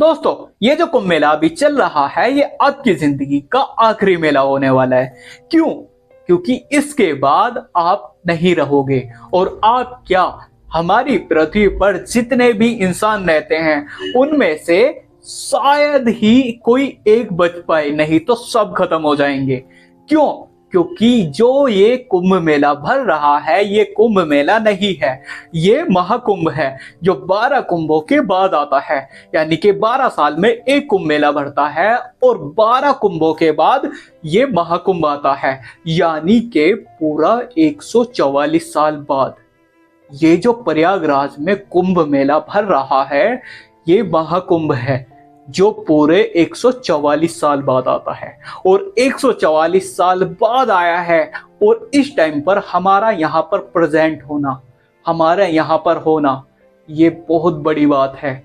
दोस्तों, ये जो कुंभ मेला अभी चल रहा है ये आपकी जिंदगी का आखिरी मेला होने वाला है। क्यों? क्योंकि इसके बाद आप नहीं रहोगे और आप क्या, हमारी पृथ्वी पर जितने भी इंसान रहते हैं उनमें से शायद ही कोई एक बच पाए, नहीं तो सब खत्म हो जाएंगे। क्यों? क्योंकि जो ये कुंभ मेला भर रहा है ये कुंभ मेला नहीं है, ये महाकुंभ है जो 12 कुंभों के बाद आता है। यानी कि 12 साल में एक कुंभ मेला भरता है और 12 कुंभों के बाद ये महाकुंभ आता है। यानी कि पूरा 144 साल बाद ये जो प्रयागराज में कुंभ मेला भर रहा है ये महाकुंभ है जो पूरे 144 साल बाद आता है। और 144 साल बाद आया है और इस टाइम पर हमारा यहाँ पर प्रेजेंट होना, हमारा यहाँ पर होना, ये बहुत बड़ी बात है।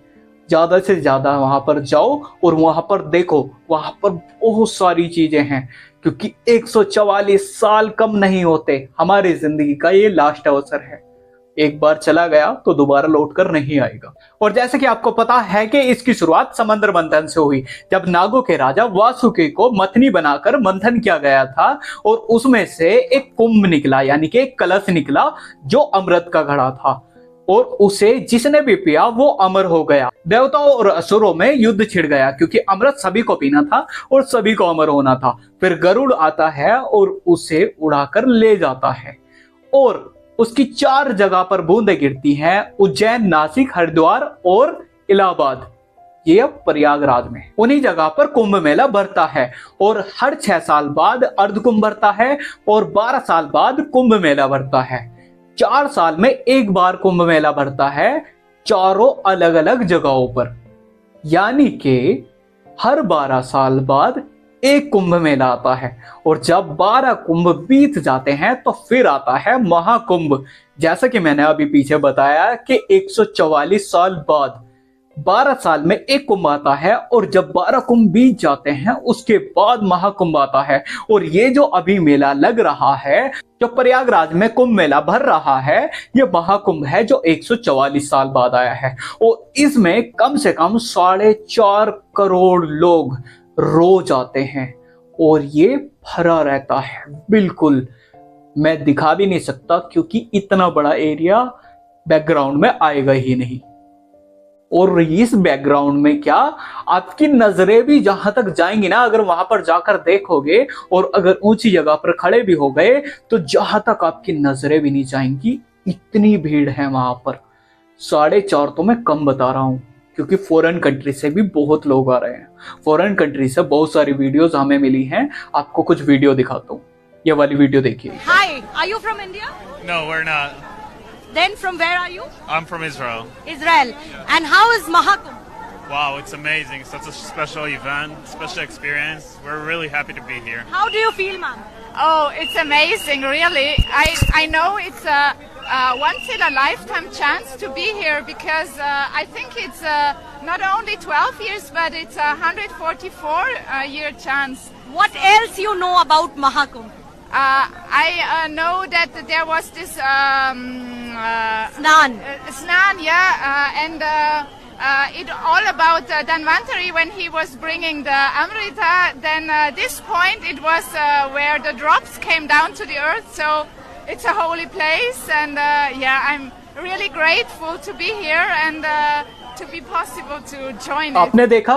ज़्यादा से ज़्यादा वहाँ पर जाओ और वहाँ पर देखो, वहाँ पर बहुत सारी चीज़ें हैं, क्योंकि 144 साल कम नहीं होते। हमारी ज़िंदगी का ये लास्ट अवसर है, एक बार चला गया तो दोबारा लौटकर नहीं आएगा। और जैसे कि आपको पता है कि इसकी शुरुआत समंदर मंथन से हुई, जब नागों के राजा वासुकी को मथनी बनाकर मंथन किया गया था और उसमें से एक कुंभ निकला, यानी कि एक कलश निकला जो अमृत का घड़ा था, और उसे जिसने भी पिया वो अमर हो गया। देवताओं और असुरों में युद्ध छिड़ गया क्योंकि अमृत सभी को पीना था और सभी को अमर होना था। फिर गरुड़ आता है और उसे उड़ाकर ले जाता है और उसकी 4 जगह पर बूंदें गिरती हैं, उज्जैन, नासिक, हरिद्वार और इलाहाबाद, ये अब प्रयागराज में। उन्हीं जगह पर कुंभ मेला भरता है और हर 6 साल बाद अर्धकुंभ भरता है और 12 साल बाद कुंभ मेला भरता है। 4 साल में एक बार कुंभ मेला भरता है, चारों अलग अलग जगहों पर। यानी कि हर 12 साल बाद एक कुंभ मेला आता है और जब 12 कुंभ बीत जाते हैं तो फिर आता है महाकुंभ। जैसा कि मैंने अभी पीछे बताया कि 144 साल बाद 12 साल में एक कुंभ आता है और जब 12 कुंभ बीत जाते हैं उसके बाद महाकुंभ आता है। और ये जो अभी मेला लग रहा है, जो प्रयागराज में कुंभ मेला भर रहा है, ये महाकुंभ है जो 144 साल बाद आया है। और इसमें कम से कम 4.5 करोड़ लोग रोज आते हैं और ये भरा रहता है। बिल्कुल मैं दिखा भी नहीं सकता क्योंकि इतना बड़ा एरिया बैकग्राउंड में आएगा ही नहीं। और इस बैकग्राउंड में क्या, आपकी नजरें भी जहां तक जाएंगी ना, अगर वहां पर जाकर देखोगे और अगर ऊंची जगह पर खड़े भी हो गए तो जहां तक आपकी नजरें भी नहीं जाएंगी, इतनी भीड़ है वहां पर। 4.5 तो मैं कम बता रहा हूं क्योंकि फॉरेन कंट्री से भी बहुत लोग आ रहे हैं। फॉरेन कंट्री से बहुत सारी वीडियोस हमें मिली हैं, आपको कुछ वीडियो दिखाता हूँ। ये वाली वीडियो देखिए। Hi, are you from India? No, we're not. Then from where are you? I'm from Israel. Israel. And how is Mahakumbh? Wow, it's amazing. Such a special event, special experience. We're really happy to be here. How do you feel, ma'am? Oh, it's amazing, really. I know it's a once in a lifetime chance to be here because I think it's not only 12 years but it's a 144 year chance. What else you know about Mahakumbh? I know that there was this Snan. Snan, yeah, and it all about Dhanvantari when he was bringing the Amrita. Then this point it was where the drops came down to the earth, so it's a holy place, and yeah, I'm really grateful to be here and to be possible to join it. आपने देखा?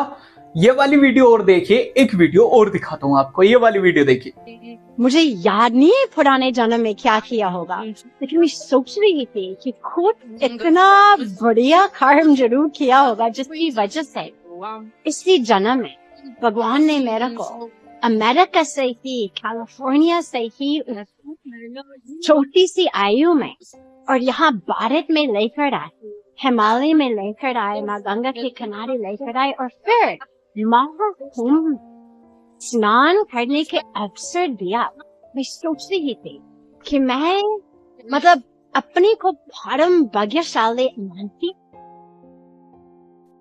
ये वाली video और देखिए, एक video और दिखाता हूँ आपको। ये वाली वीडियो देखिए। मुझे याद नहीं है पुराने जन्म में क्या किया होगा, लेकिन मैं सोच रही थी कि खुद इतना बढ़िया कर्म जरूर किया होगा जिसकी वजह से इसी जन्म में भगवान ने मेरे को अमेरिका से ही, कैलिफोर्निया से ही छोटी सी आयु में और यहाँ भारत में लेकर आए, हिमालय में लेकर आए, माँ गंगा के किनारे लेकर आए और फिर महाकुंभ स्नान करने के अवसर दिया। मैं सोच रही थी कि मैं मतलब अपने को परम भाग्यशाली मानती।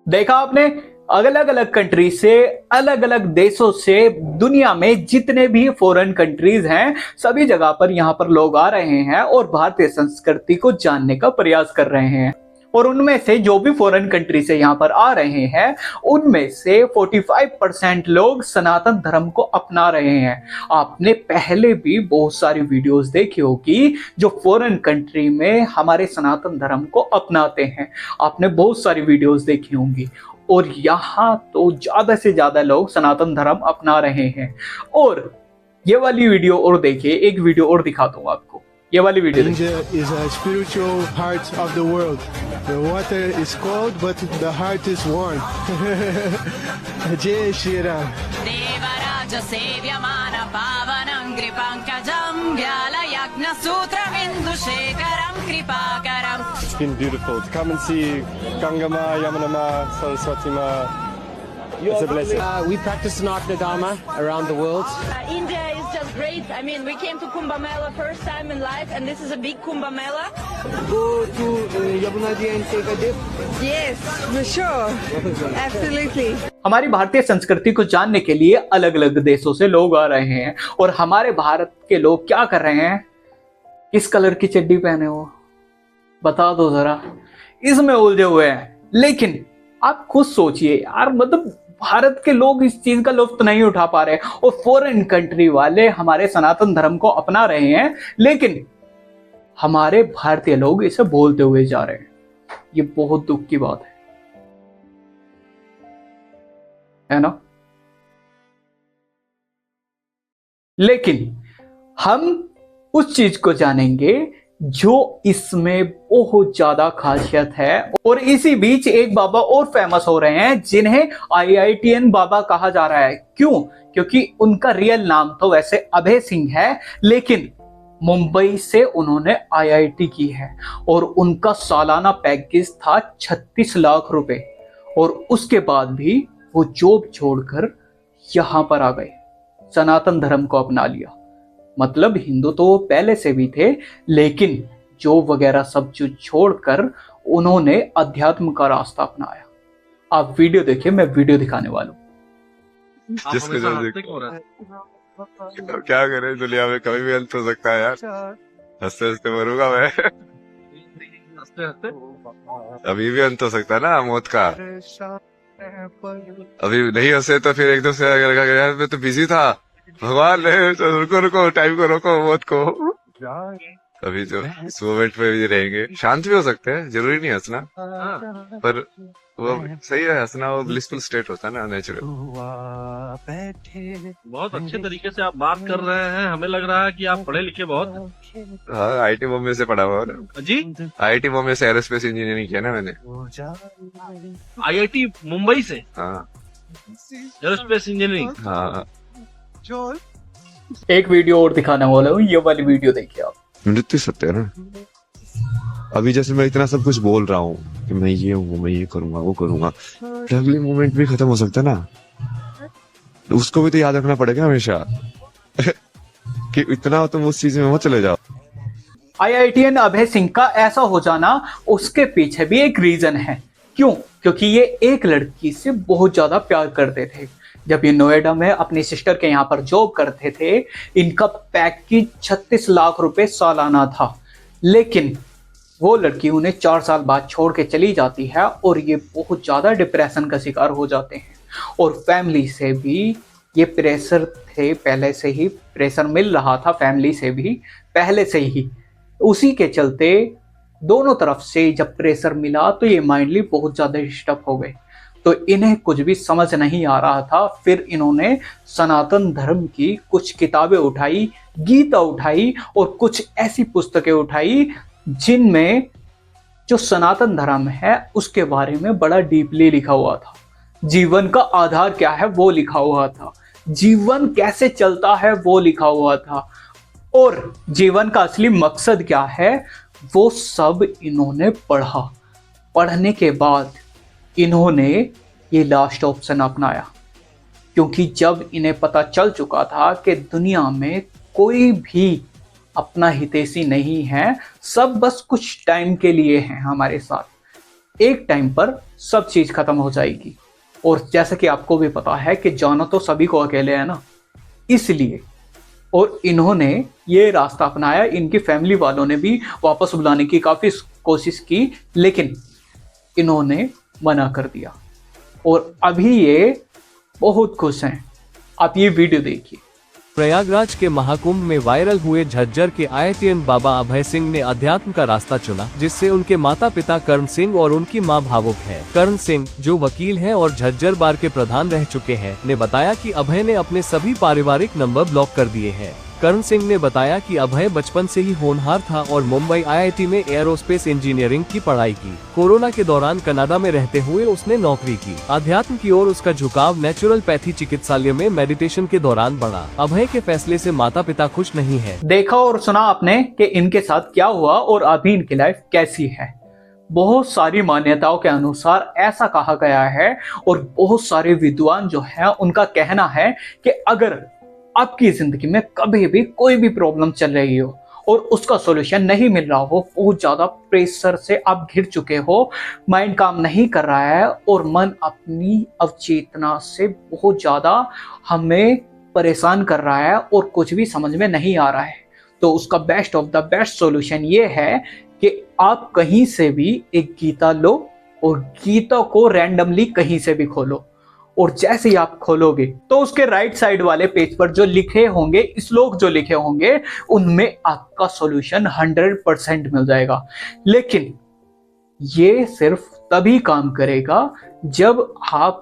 देखा आपने, अलग अलग कंट्री से, अलग अलग देशों से, दुनिया में जितने भी फॉरेन कंट्रीज हैं सभी जगह पर यहाँ पर लोग आ रहे हैं और भारतीय संस्कृति को जानने का प्रयास कर रहे हैं। और उनमें से जो भी फॉरेन कंट्री से यहाँ पर आ रहे हैं उनमें से 45% लोग सनातन धर्म को अपना रहे हैं। आपने पहले भी बहुत सारी वीडियोस देखी होगी जो फॉरेन कंट्री में हमारे सनातन धर्म को अपनाते हैं, आपने बहुत सारी वीडियोस देखी होंगी। और यहाँ तो ज्यादा से ज्यादा लोग सनातन धर्म अपना रहे हैं। और ये वाली वीडियो और देखिए, एक वीडियो और दिखाता हूँ आपको, ये वाली वीडियो देखिए। India is a spiritual heart of the world. The water is cold, but the heart is warm. Jai Shri Ram. Devraj सेव्यमान पावनं कृपाङ्कजं व्यालयज्ञसूत्रमिन्दुशेखरं कृपाकरम्। It's been beautiful to come and see Ganga Ma, Yamuna Ma, Saraswati Ma. It's a blessing. We practice Nagna Dharma around the world. India is just great. I mean, we came to Kumbh Mela first time in life, and this is a big Kumbh Mela. Go to Yamuna Ji and take a dip. Yes, for sure. Absolutely. हमारी भारतीय संस्कृति को जानने के लिए अलग अलग देशों से लोग आ रहे हैं। और हमारे भारत के लोग क्या कर रहे हैं? किस कलर की चड्डी पहने हो बता दो जरा, इसमें उलझे हुए हैं। लेकिन आप खुद सोचिए यार, मतलब भारत के लोग इस चीज का लुत्फ नहीं उठा पा रहे और फॉरेन कंट्री वाले हमारे सनातन धर्म को अपना रहे हैं, लेकिन हमारे भारतीय लोग इसे बोलते हुए जा रहे हैं। ये बहुत दुख की बात है ना? लेकिन हम उस चीज को जानेंगे जो इसमें बहुत ज्यादा खासियत है। और इसी बीच एक बाबा और फेमस हो रहे हैं जिन्हें IITN बाबा कहा जा रहा है। क्यों? क्योंकि उनका रियल नाम तो वैसे अभय सिंह है, लेकिन मुंबई से उन्होंने IIT की है और उनका सालाना पैकेज था 36 लाख रुपए। और उसके बाद भी वो जॉब छोड़कर यहां पर आ गए, सनातन धर्म को अपना लिया। मतलब हिंदू तो वो पहले से भी थे, लेकिन जॉब वगैरह सब चीज छोड़कर उन्होंने अध्यात्म का रास्ता अपनाया। आप वीडियो देखिए, मैं वीडियो दिखाने वाला हूँ। क्या करें, दुनिया में कभी भी अंत हो सकता है यार। हंसते हंसते मरूंगा मैं। अभी भी अंत हो सकता है ना मौत का। अभी नहीं हंसे तो फिर एकदम से यार मैं तो बिजी था, भगवान ने तो रुको टाइम को रोको, मौत को। अभी तो इस मोमेंट में भी रहेंगे, शांत भी हो सकते हैं, जरूरी नहीं हंसना, पर वो सही है हंसना, वो ब्लिसफुल स्टेट होता है ना, नेचुरल। बहुत अच्छे तरीके से आप बात कर रहे हैं, हमें लग रहा है कि आप पढ़े लिखे बहुत। हाँ, IIT बॉम्बे से पढ़ा हुआ ना जी। IIT बॉम्बे से एरोस्पेस इंजीनियरिंग किया ना मैंने। IIT मुंबई से? हाँ, एरोस्पेस इंजीनियरिंग। हाँ। एक वीडियो और दिखाने वाला हूँ, ये वाली वीडियो देखिए आप। मृत्यु सत्य है ना। अभी जैसे मैं इतना सब कुछ बोल रहा हूँ कि मैं ये हूँ, मैं ये करूंगा, वो करूंगा, अगली मोमेंट भी खत्म हो सकता है ना। उसको भी तो याद रखना पड़ेगा हमेशा कि इतना तुम उस चीज में मत चले जाओ। IITN अभय सिंह का ऐसा हो जाना, उसके पीछे भी एक रीजन है। क्यों? क्योंकि ये एक लड़की से बहुत ज्यादा प्यार करते थे। जब ये नोएडा में अपनी सिस्टर के यहाँ पर जॉब करते थे, इनका पैकेज 36 लाख रुपए सालाना था। लेकिन वो लड़की उन्हें 4 साल बाद छोड़ के चली जाती है और ये बहुत ज़्यादा डिप्रेशन का शिकार हो जाते हैं। और फैमिली से भी ये प्रेशर थे, पहले से ही प्रेशर मिल रहा था, फैमिली से भी पहले से ही। उसी के चलते दोनों तरफ से जब प्रेशर मिला तो ये माइंडली बहुत ज़्यादा डिस्टर्ब हो गए। तो इन्हें कुछ भी समझ नहीं आ रहा था। फिर इन्होंने सनातन धर्म की कुछ किताबें उठाई, गीता उठाई और कुछ ऐसी पुस्तकें उठाई जिनमें जो सनातन धर्म है उसके बारे में बड़ा डीपली लिखा हुआ था। जीवन का आधार क्या है वो लिखा हुआ था, जीवन कैसे चलता है वो लिखा हुआ था, और जीवन का असली मकसद क्या है वो सब इन्होंने पढ़ा। पढ़ने के बाद इन्होंने ये लास्ट ऑप्शन अपनाया, क्योंकि जब इन्हें पता चल चुका था कि दुनिया में कोई भी अपना हितैषी नहीं है, सब बस कुछ टाइम के लिए हैं हमारे साथ, एक टाइम पर सब चीज खत्म हो जाएगी। और जैसा कि आपको भी पता है कि जाना तो सभी को अकेले है ना, इसलिए और इन्होंने ये रास्ता अपनाया। इनकी फैमिली वालों ने भी वापस बुलाने की काफ़ी कोशिश की, लेकिन इन्होंने मना कर दिया और अभी ये बहुत खुश हैं। आप ये वीडियो देखिए। प्रयागराज के महाकुंभ में वायरल हुए झज्जर के IITian बाबा अभय सिंह ने अध्यात्म का रास्ता चुना, जिससे उनके माता पिता कर्ण सिंह और उनकी मां भावुक है। कर्ण सिंह, जो वकील हैं और झज्जर बार के प्रधान रह चुके हैं, ने बताया कि अभय ने अपने सभी पारिवारिक नंबर ब्लॉक कर दिए हैं। कर्ण सिंह ने बताया कि अभय बचपन से ही होनहार था और मुंबई IIT में एयरोस्पेस इंजीनियरिंग की पढ़ाई की। कोरोना के दौरान कनाडा में रहते हुए उसने नौकरी की। अध्यात्म की ओर उसका झुकाव नेचुरोपैथी चिकित्सालय में मेडिटेशन के दौरान बढ़ा। अभय के फैसले से माता पिता खुश नहीं है। देखा और सुना आपने कि इनके साथ क्या हुआ और अभी इनकी लाइफ कैसी है। बहुत सारी मान्यताओं के अनुसार ऐसा कहा गया है और बहुत सारे विद्वान जो है उनका कहना है कि अगर आपकी जिंदगी में कभी भी कोई भी प्रॉब्लम चल रही हो और उसका सॉल्यूशन नहीं मिल रहा हो, बहुत ज्यादा प्रेशर से आप घिर चुके हो, माइंड काम नहीं कर रहा है और मन अपनी अवचेतना से बहुत ज्यादा हमें परेशान कर रहा है और कुछ भी समझ में नहीं आ रहा है, तो उसका best of the best solution ये है कि आप कहीं से भी एक गीता लो और गीता को रैंडमली कहीं से भी खोलो और जैसे ही आप खोलोगे तो उसके राइट साइड वाले पेज पर जो लिखे होंगे, श्लोक जो लिखे होंगे, उनमें आपका सॉल्यूशन 100% मिल जाएगा। लेकिन ये सिर्फ तभी काम करेगा जब आप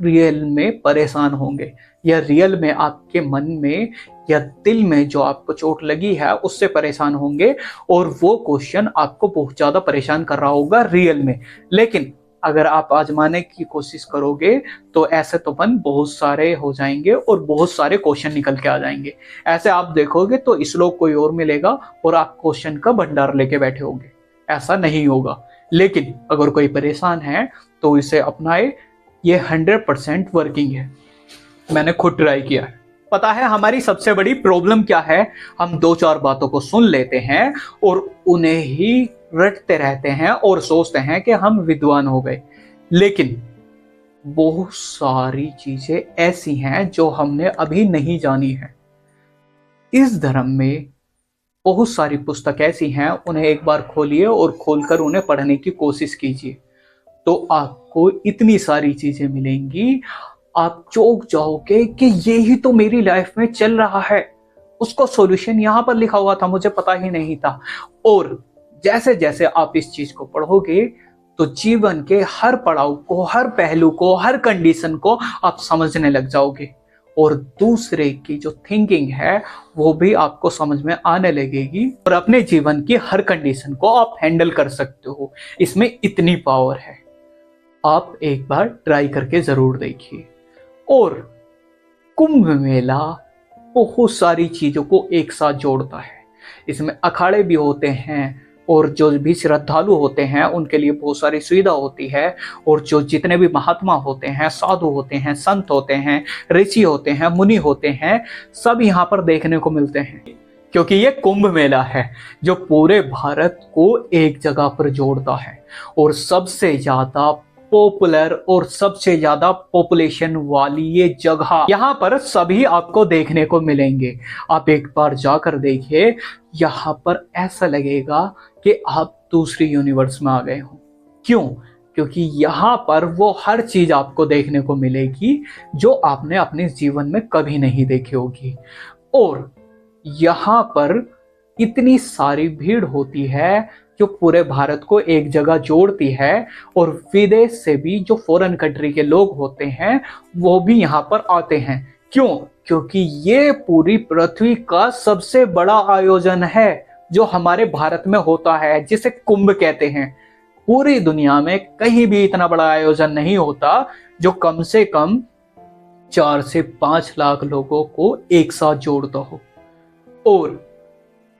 रियल में परेशान होंगे या रियल में आपके मन में या दिल में जो आपको चोट लगी है उससे परेशान होंगे और वो क्वेश्चन आपको बहुत ज्यादा परेशान कर रहा होगा रियल में। लेकिन अगर आप आजमाने की कोशिश करोगे तो ऐसे तो मन बहुत सारे हो जाएंगे और बहुत सारे क्वेश्चन निकल के आ जाएंगे। ऐसे आप देखोगे तो श्लोक कोई और मिलेगा और आप क्वेश्चन का भंडार लेके बैठे होंगे। ऐसा नहीं होगा। लेकिन अगर कोई परेशान है तो इसे अपनाए, ये 100% वर्किंग है। मैंने खुद ट्राई किया है। पता है हमारी सबसे बड़ी प्रॉब्लम क्या है? हम 2-4 बातों को सुन लेते हैं और उन्हें ही रटते रहते हैं और सोचते हैं कि हम विद्वान हो गए। लेकिन बहुत सारी चीजें ऐसी हैं जो हमने अभी नहीं जानी है। इस धर्म में बहुत सारी पुस्तक ऐसी हैं, उन्हें एक बार खोलिए और खोलकर उन्हें पढ़ने की कोशिश कीजिए तो आपको इतनी सारी चीजें मिलेंगी, आप चौंक जाओगे कि यही तो मेरी लाइफ में चल रहा है, उसका सॉल्यूशन यहाँ पर लिखा हुआ था, मुझे पता ही नहीं था। और जैसे जैसे आप इस चीज को पढ़ोगे तो जीवन के हर पड़ाव को, हर पहलू को, हर कंडीशन को आप समझने लग जाओगे और दूसरे की जो थिंकिंग है वो भी आपको समझ में आने लगेगी और अपने जीवन की हर कंडीशन को आप हैंडल कर सकते हो। इसमें इतनी पावर है, आप एक बार ट्राई करके जरूर देखिए। और कुंभ मेला बहुत सारी चीजों को एक साथ जोड़ता है। इसमें अखाड़े भी होते हैं और जो भी श्रद्धालु होते हैं उनके लिए बहुत सारी सुविधा होती है और जो जितने भी महात्मा होते हैं, साधु होते हैं, संत होते हैं, ऋषि होते हैं, मुनि होते हैं, सब यहाँ पर देखने को मिलते हैं। क्योंकि ये कुंभ मेला है जो पूरे भारत को एक जगह पर जोड़ता है और सबसे ज्यादा पॉपुलर और सबसे ज्यादा पॉपुलेशन वाली ये जगह, यहाँ पर सभी आपको देखने को मिलेंगे। आप एक बार जाकर देखिए, यहाँ पर ऐसा लगेगा कि आप दूसरी यूनिवर्स में आ गए हो। क्यों? क्योंकि यहाँ पर वो हर चीज आपको देखने को मिलेगी जो आपने अपने जीवन में कभी नहीं देखी होगी। और यहाँ पर इतनी सारी भीड़ होती है जो पूरे भारत को एक जगह जोड़ती है और विदेश से भी जो फॉरेन कंट्री के लोग होते हैं वो भी यहाँ पर आते हैं। क्यों? क्योंकि ये पूरी पृथ्वी का सबसे बड़ा आयोजन है जो हमारे भारत में होता है, जिसे कुंभ कहते हैं। पूरी दुनिया में कहीं भी इतना बड़ा आयोजन नहीं होता जो कम से कम 4 से 5 लाख लोगों को एक साथ जोड़ता हो। और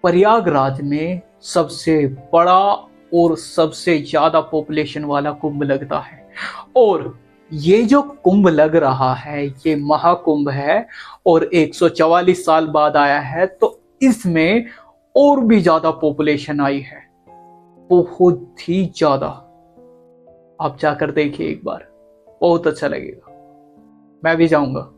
प्रयागराज में सबसे बड़ा और सबसे ज्यादा पॉपुलेशन वाला कुंभ लगता है। और ये जो कुंभ लग रहा है ये महाकुंभ है और 144 साल बाद आया है, तो इसमें और भी ज्यादा पॉपुलेशन आई है, बहुत ही ज्यादा। आप जाकर देखिए एक बार, बहुत अच्छा लगेगा। मैं भी जाऊंगा।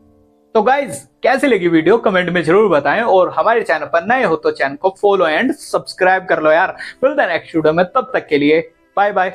तो गाइज कैसी लगी वीडियो कमेंट में जरूर बताएं और हमारे चैनल पर नए हो तो चैनल को फॉलो एंड सब्सक्राइब कर लो यार। मिलते हैं नेक्स्ट वीडियो में, तब तक के लिए बाय बाय।